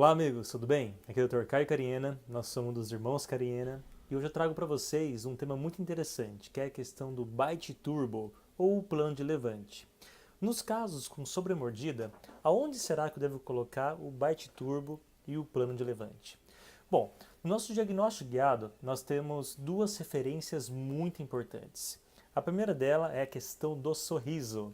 Olá amigos, tudo bem? Aqui é o Dr. Caio Cariena, nós somos dos Irmãos Cariena e hoje eu trago para vocês um tema muito interessante, que é a questão do bite turbo ou o plano de levante. Nos casos com sobremordida, aonde será que eu devo colocar o bite turbo e o plano de levante? Bom, no nosso diagnóstico guiado, nós temos duas referências muito importantes. A primeira dela é a questão do sorriso.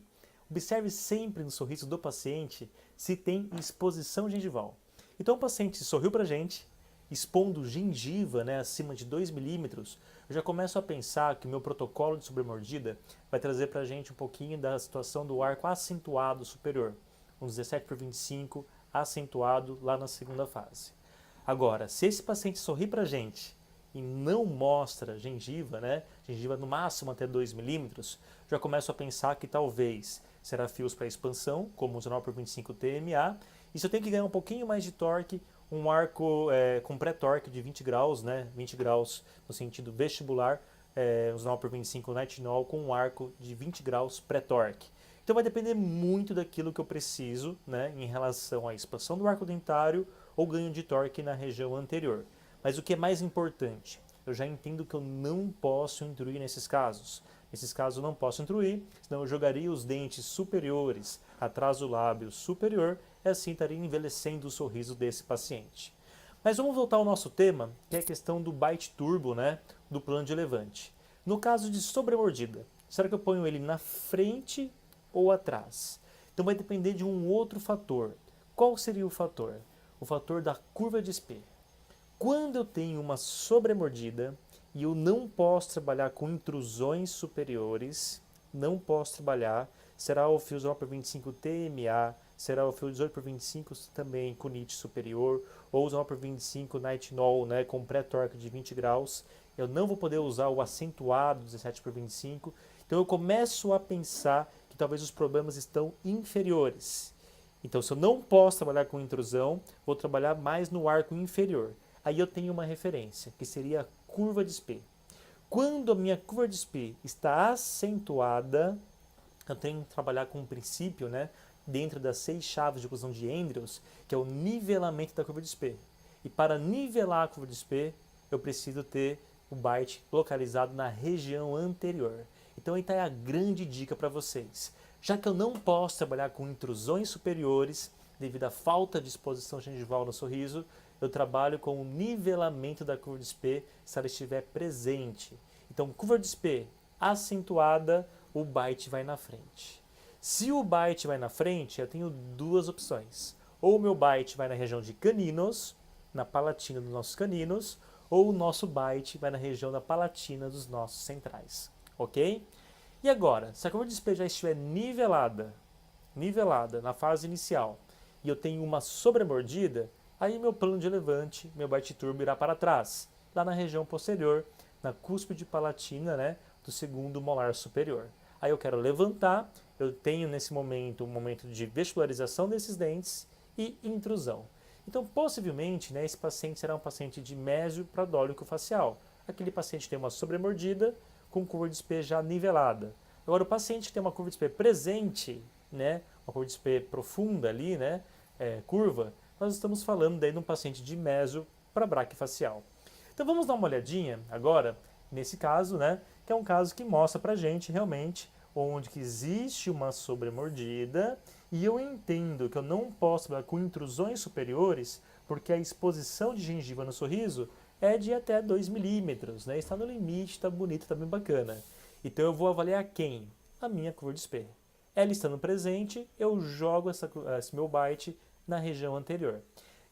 Observe sempre no sorriso do paciente se tem exposição gengival. Então o paciente sorriu para a gente, expondo gengiva acima de 2 milímetros, eu já começo a pensar que o meu protocolo de sobremordida vai trazer para a gente um pouquinho da situação do arco acentuado superior, um 17/25 acentuado lá na segunda fase. Agora, se esse paciente sorri para a gente e não mostra gengiva, gengiva no máximo até 2 milímetros, já começo a pensar que talvez será fios para expansão, como o 19/25 TMA, e se eu tenho que ganhar um pouquinho mais de torque, um arco com pré-torque de 20 graus, 20 graus no sentido vestibular, os 19/25 nitinol com um arco de 20 graus pré-torque. Então vai depender muito daquilo que eu preciso em relação à expansão do arco dentário ou ganho de torque na região anterior. Mas o que é mais importante, eu já entendo que eu não posso intruir nesses casos. Nesses casos eu não posso intruir, senão eu jogaria os dentes superiores atrás do lábio superior e assim estaria envelhecendo o sorriso desse paciente. Mas vamos voltar ao nosso tema, que é a questão do bite turbo, do plano de levante. No caso de sobremordida, será que eu ponho ele na frente ou atrás? Então vai depender de um outro fator. Qual seria o fator? O fator da curva de Spee. Quando eu tenho uma sobremordida e eu não posso trabalhar com intrusões superiores, não posso trabalhar, será o fio 19/25 TMA, será o fio 18/25 também com NIT superior, ou o 19/25 nitinol com pré-torque de 20 graus, eu não vou poder usar o acentuado 17/25, então eu começo a pensar que talvez os problemas estão inferiores. Então, se eu não posso trabalhar com intrusão, vou trabalhar mais no arco inferior. Aí eu tenho uma referência, que seria a curva de Spee. Quando a minha curva de Spee está acentuada, eu tenho que trabalhar com um princípio, dentro das 6 chaves de oclusão de Andrews, que é o nivelamento da curva de Spee. E para nivelar a curva de Spee, eu preciso ter o bite localizado na região anterior. Então aí está a grande dica para vocês. Já que eu não posso trabalhar com intrusões superiores, devido à falta de exposição gengival no sorriso, eu trabalho com o nivelamento da curva de Spee se ela estiver presente. Então, curva de Spee acentuada, o bite vai na frente. Se o bite vai na frente, eu tenho duas opções. Ou o meu bite vai na região de caninos, na palatina dos nossos caninos, ou o nosso bite vai na região da palatina dos nossos centrais. Ok? E agora, se a curva de Spee já estiver nivelada na fase inicial, e eu tenho uma sobremordida, aí meu plano de levante, meu bite turbo irá para trás, lá na região posterior, na cúspide palatina do segundo molar superior. Aí eu quero levantar, eu tenho nesse momento um momento de vestibularização desses dentes e intrusão. Então, possivelmente, esse paciente será um paciente de mésio-pradólico facial. Aquele paciente tem uma sobremordida com curva de Spee já nivelada. Agora, o paciente que tem uma curva de Spee presente, uma curva de Spee profunda ali, curva, nós estamos falando daí de um paciente de meso para braquifacial. Então vamos dar uma olhadinha agora, nesse caso, que é um caso que mostra para a gente realmente onde que existe uma sobremordida e eu entendo que eu não posso trabalhar com intrusões superiores porque a exposição de gengiva no sorriso é de até 2 milímetros, está no limite, está bonito, está bem bacana. Então eu vou avaliar quem? A minha curva de Spee. Ela estando presente, eu jogo esse meu bite na região anterior.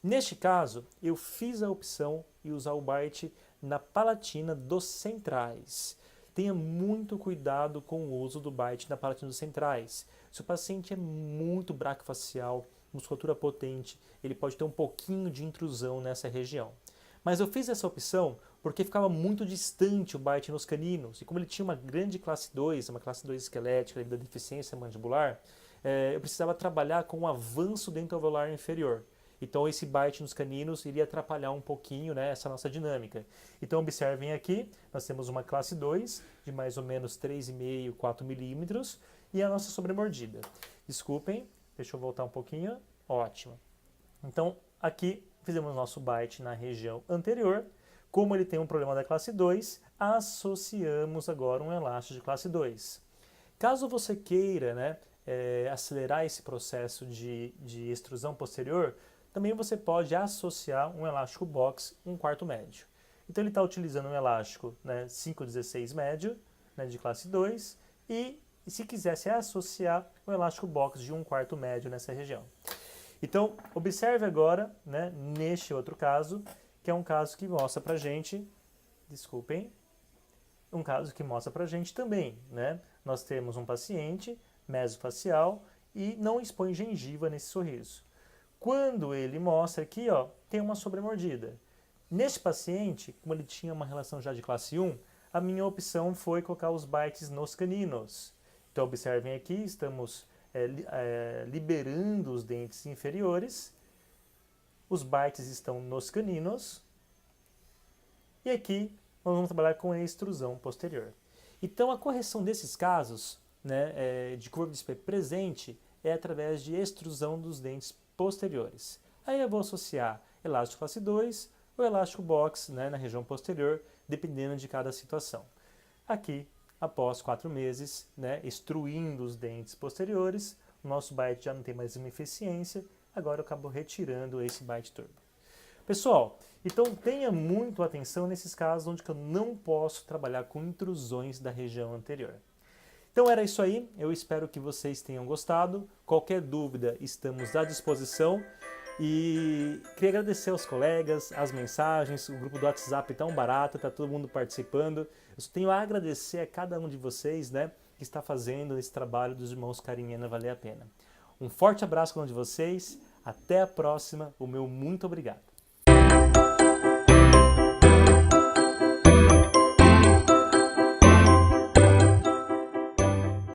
Neste caso, eu fiz a opção de usar o bite na palatina dos centrais. Tenha muito cuidado com o uso do bite na palatina dos centrais. Se o paciente é muito braquifacial, musculatura potente, ele pode ter um pouquinho de intrusão nessa região. Mas eu fiz essa opção porque ficava muito distante o bite nos caninos. E como ele tinha uma grande classe 2, uma classe 2 esquelética devido à deficiência mandibular, eu precisava trabalhar com um avanço dentoalveolar inferior. Então esse bite nos caninos iria atrapalhar um pouquinho essa nossa dinâmica. Então observem aqui, nós temos uma classe 2 de mais ou menos 3,5, 4 milímetros e a nossa sobremordida. Desculpem, deixa eu voltar um pouquinho. Ótimo. Então aqui fizemos nosso byte na região anterior. Como ele tem um problema da classe 2, associamos agora um elástico de classe 2. Caso você queira, né, acelerar esse processo de extrusão posterior, também você pode associar um elástico box 1/4 médio. Então ele está utilizando um elástico, né, 5/16 médio, né, de classe 2, e se quisesse associar um elástico box de 1/4 médio nessa região. Então observe agora, né, neste outro caso, que é um caso que mostra pra gente, um caso que mostra pra gente também, né? Nós temos um paciente mesofacial e não expõe gengiva nesse sorriso. Quando ele mostra aqui, ó, tem uma sobremordida. Neste paciente, como ele tinha uma relação já de classe 1, a minha opção foi colocar os bytes nos caninos. Então observem aqui, estamos liberando os dentes inferiores. Os bytes estão nos caninos. E aqui nós vamos trabalhar com a extrusão posterior. Então a correção desses casos, né, de curva de Spey presente é através de extrusão dos dentes posteriores. Aí eu vou associar elástico classe 2 ou elástico box, né, na região posterior, dependendo de cada situação. Aqui, após 4 meses, né, extruindo os dentes posteriores, o nosso byte já não tem mais uma eficiência, agora eu acabo retirando esse byte turbo. Pessoal, então tenha muito atenção nesses casos onde eu não posso trabalhar com intrusões da região anterior. Então era isso aí, eu espero que vocês tenham gostado. Qualquer dúvida, estamos à disposição. E queria agradecer aos colegas, as mensagens, o grupo do WhatsApp tão barato, está todo mundo participando. Eu só tenho a agradecer a cada um de vocês, né, que está fazendo esse trabalho dos irmãos Cariñena valer a pena. Um forte abraço para um de vocês, até a próxima, o meu muito obrigado.